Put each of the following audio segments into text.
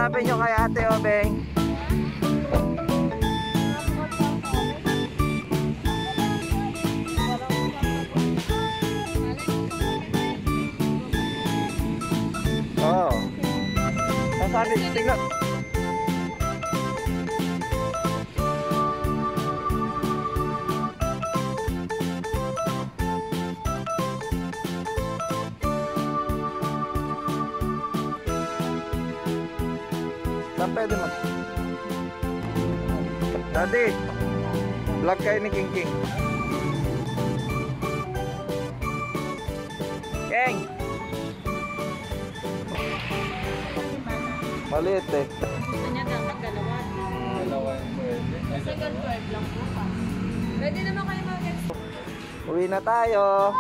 masasabi nyo kay Ate Obeng? Oo. Masasabi, tingnan. Saan pwede mag... Daddy, vlog kayo ni King King. King! Maliit eh. Gusto niya dapat dalawa. Dalawa yung pwede. Second 12 lang po pa. Pwede naman kayo mag-get. Uwi na tayo.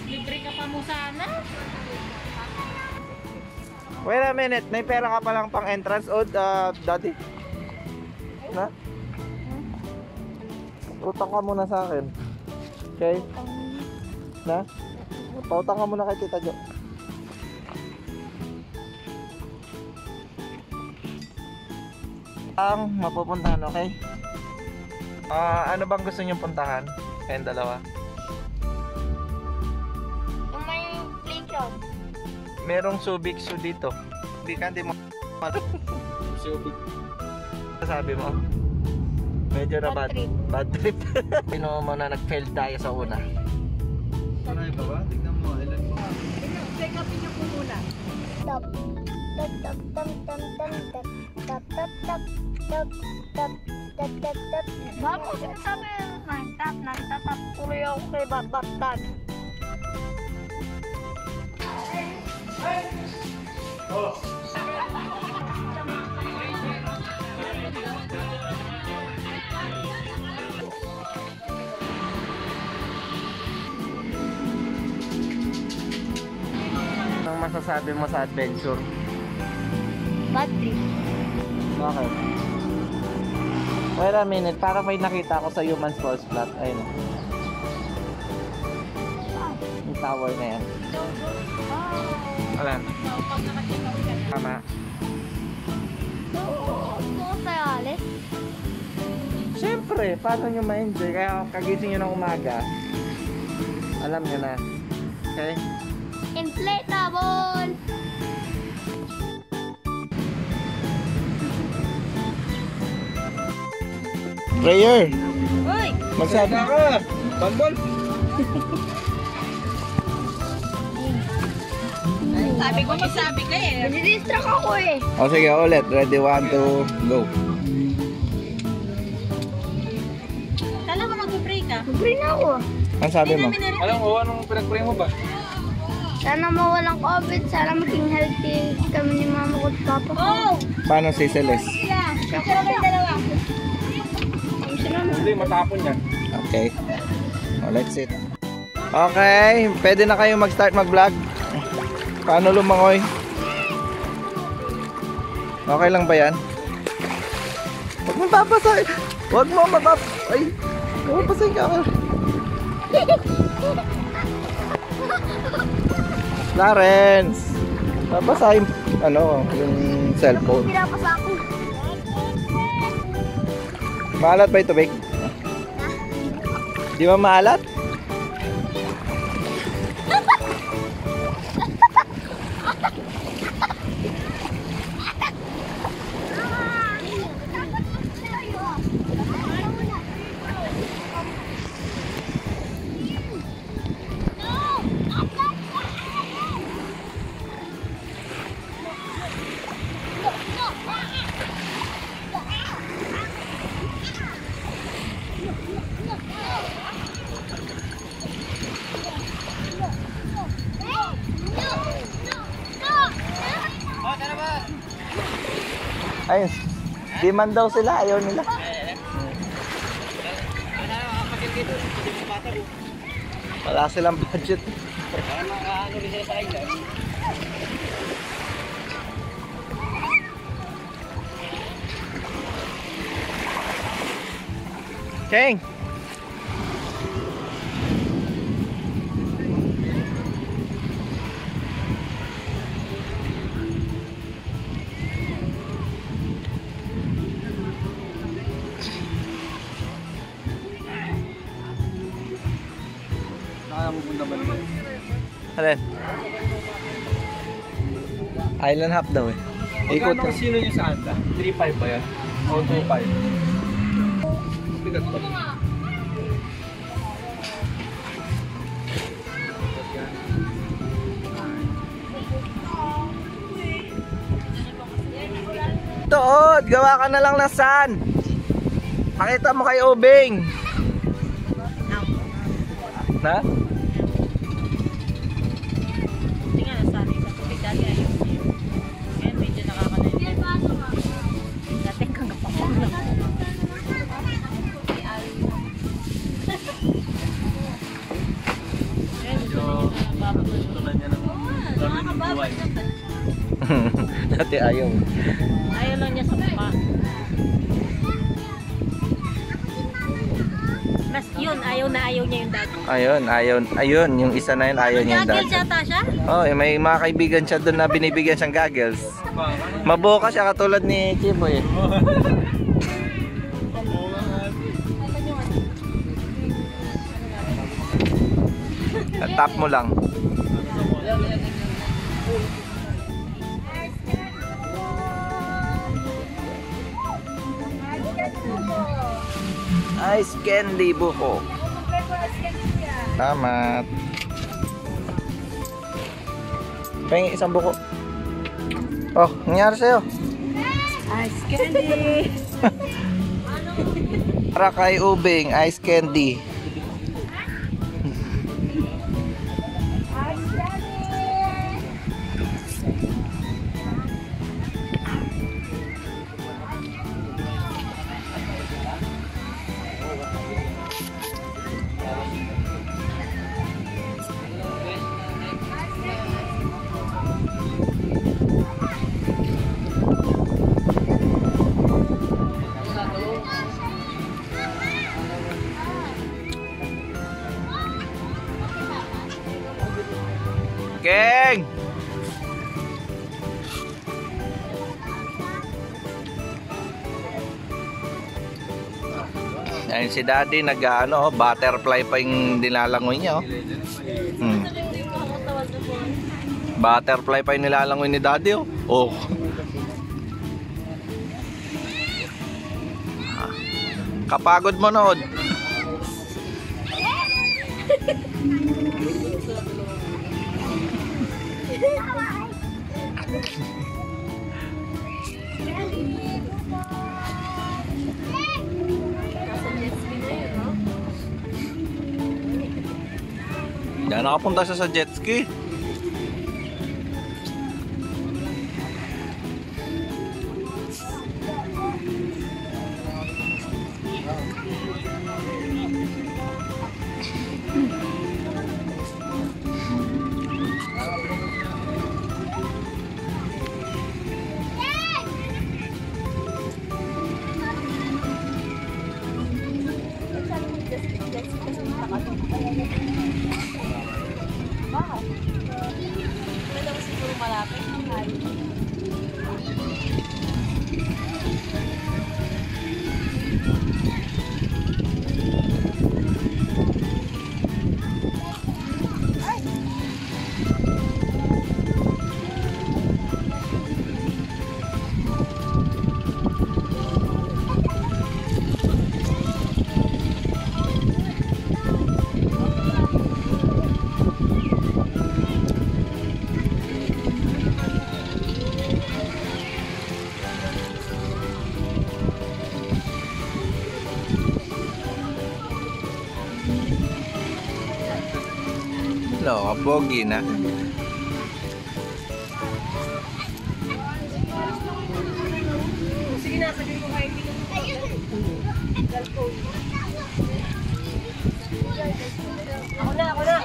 Libre ka pa mo sana. Wait a minute, may pera ka palang pang entrance o Daddy? Na? Utang ka muna sa akin. Okay? Na? Pautang ka muna kay Tita Jo. Ang mapupuntahan, okay? Ano bang gusto niyong puntahan? Kayong dalawa? Kung may playground. Merong Subic Zoo dito. Hindi mo Subic. sabi mo? Medyo na Bad trip. Bad trip. Pino mo na nag-fail tayo sa una. Ano yung baba? Tignan mo, ilan mo. Check upin niyo po muna. Tap tap tap tap tap tap tap tap tap tap tap tap tap. Bago sinasabi nagtatap tuloy ako kay Batbat. Anong masasabi mo sa adventure? Bad trip. Bakit? Wait a minute, parang may nakita ako sa Human Falls Flat. Ayun. Yung tower na yan. Alam. Tama. Gusto ko tayo alis. Siyempre, paano nyo ma-enjoy? Kaya kagising nyo ng umaga, alam nyo na. Okay? Inflatable! Prayer! Uy! Magsabi ka! Bandol! Sabi ko masabi ka eh. Nadidistract ako eh. O sige, ulit. Ready, 1, 2, go. Kala mo mag-pray ka? Libre na ako. Ang sabi mo? Alam mo, anong pinag-pray mo ba? Sana mawalang COVID. Sana maging healthy kami ni mama ko at papa ko. Oh! Paano si Celeste? Sila kayo dalawa. Hindi, matapon yan. Okay. O, let's sit. Okay, pwede na kayo mag-start mag-vlog. Paano lumangoy? Okay lang ba yan? Huwag mo papasay! Huwag mo ay! Mapapasay ka ako. Clarence! Papasay yung cellphone. Pinapasa ako. Maalat ba yung tubig? Di ba maalat? Ayun, di man daw sila, ayaw nila. Wala silang budget. Cheng! Alin? Island hop daw eh. Ikot Magkano ang sino nyo sa Anda? 3.5 ba yan? O 2.5? Bigat pa. Tood, gawa ka na lang ng sand. Pakita mo kay Obeng. Na? Tingnan na sana sa tubig dati ayaw niyo. Ngayon medyo nakakalayo. Dati kang kapapang lang. Medyo tutunan niya ng dami ng buhay. Dati ayaw. Ayaw lang niya sa mukha. Mas yun, ayaw na ayaw niya yung dati. Ayun, yung isa na yun, ayaw niya yung Gagil dati. yata siya? Oh, may mga kaibigan siya doon na binibigyan siyang goggles. Maboka siya katulad ni Chiboy. Tap mo lang. Ice candy buko. Salamat. Pengi isang buko. Oh, nangyari sa'yo? Ice candy! Para kay Ubing, ice candy. Keng! Ayun si Daddy nag-ano, butterfly pa yung nilalangoy niya. Oh. Butterfly pa yung nilalangoy ni Daddy. Oh. Oh. Kapagod mo nood. Yan nakapunta siya sa jet ski. Pwede ko siguro malapit. Hello, kapogi na. Sige na, sabihin ko kayo. Ako na, ako na.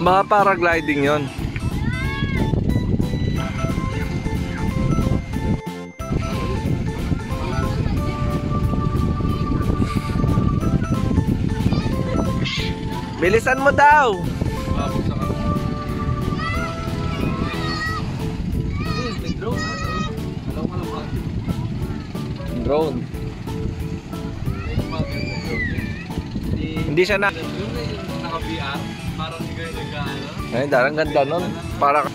Mga paragliding yon. Bilisan mo daw. Mabog sa kanila. May drone ha? Alam ko lang ba? Drone. Hindi siya na. Yung naka-VR, parang hindi kayo nag-ano. Ay, darang ganda nun. Para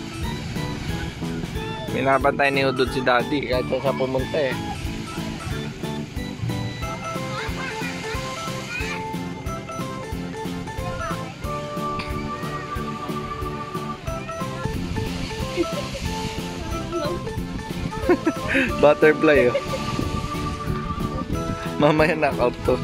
binabantay ni Udod si Daddy kahit saan siya pumunta eh. Butterfly oh. Mamaya knockout to.